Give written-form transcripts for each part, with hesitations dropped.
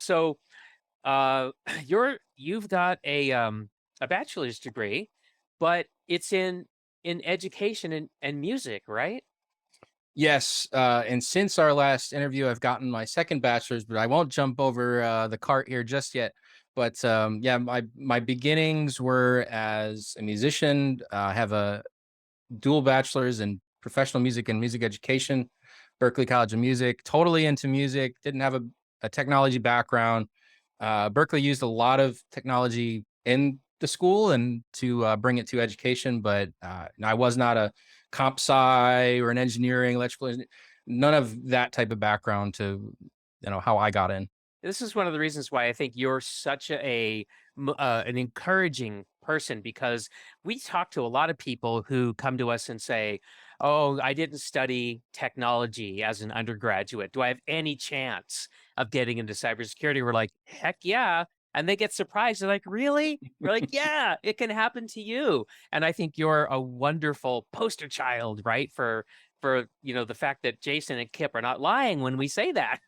So, uh, you've got a bachelor's degree, but it's in education and music, right? Yes, and since our last interview, I've gotten my second bachelor's, but I won't jump over the cart here just yet. But yeah, my beginnings were as a musician. I have a dual bachelor's in professional music and music education, Berklee College of Music. Totally into music. Didn't have a technology background. Berkeley used a lot of technology in the school and to bring it to education, but I was not a comp sci or an engineering, none of that type of background to how I got in. This is one of the reasons why I think you're such an encouraging person because we talk to a lot of people who come to us and say, "Oh, I didn't study technology as an undergraduate. Do I have any chance of getting into cybersecurity?" We're like, "Heck yeah." And they get surprised. They're like, "Really?" We're like, "Yeah, it can happen to you." And I think you're a wonderful poster child, right? For the fact that Jason and Kip are not lying when we say that.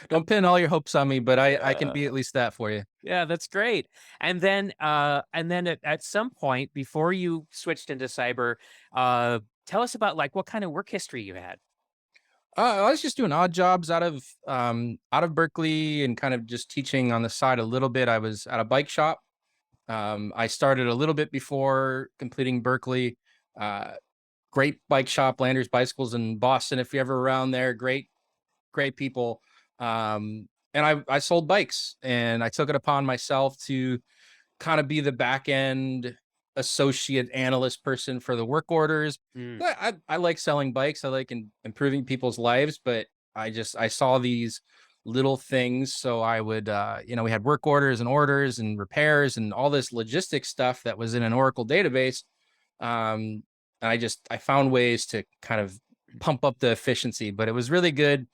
Don't pin all your hopes on me, but I can be Uh, at least that for you. yeah, that's great. And then at some point before you switched into cyber, tell us about like what kind of work history you had. I was just doing odd jobs out of Berkeley and kind of just teaching on the side a little bit. I was at a bike shop. I started a little bit before completing Berkeley. Uh, Great bike shop, Landers Bicycles in Boston. If you're ever around there, great people. And I sold bikes, and I took it upon myself to kind of be the back end associate analyst person for the work orders. Mm, I like selling bikes. I like improving people's lives, but I saw these little things. So I would, we had work orders and repairs and all this logistics stuff that was in an Oracle database. Um, and I found ways to kind of pump up the efficiency, but it was really good.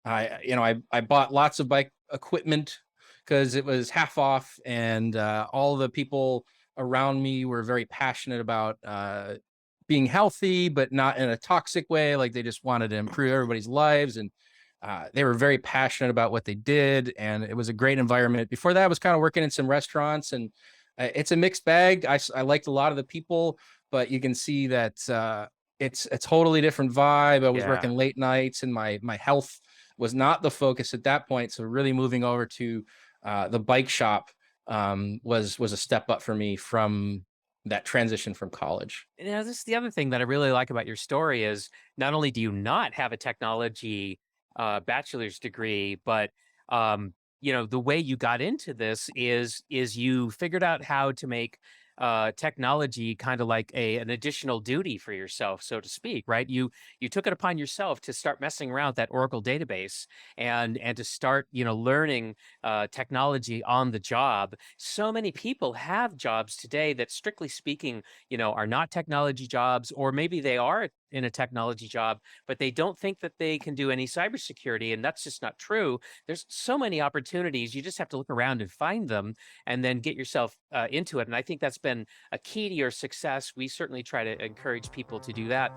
I bought lots of bike equipment because it was half off, and all the people around me were very passionate about being healthy, but not in a toxic way. Like they just wanted to improve everybody's lives, and they were very passionate about what they did, and it was a great environment. Before that, I was kind of working in some restaurants, and it's a mixed bag. I liked a lot of the people, but you can see that it's a totally different vibe. I was yeah. working late nights, and my health was not the focus at that point. So really moving over to the bike shop was a step up for me from that transition from college. This is the other thing that I really like about your story is not only do you not have a technology bachelor's degree, but the way you got into this is you figured out how to make technology kind of like an additional duty for yourself, so to speak, right? You took it upon yourself to start messing around with that Oracle database and to start learning technology on the job. So many people have jobs today that, strictly speaking, are not technology jobs, or maybe they are in a technology job, but they don't think that they can do any cybersecurity. And that's just not true. There's so many opportunities. You just have to look around and find them and then get yourself into it. And I think that's been a key to your success. We certainly try to encourage people to do that.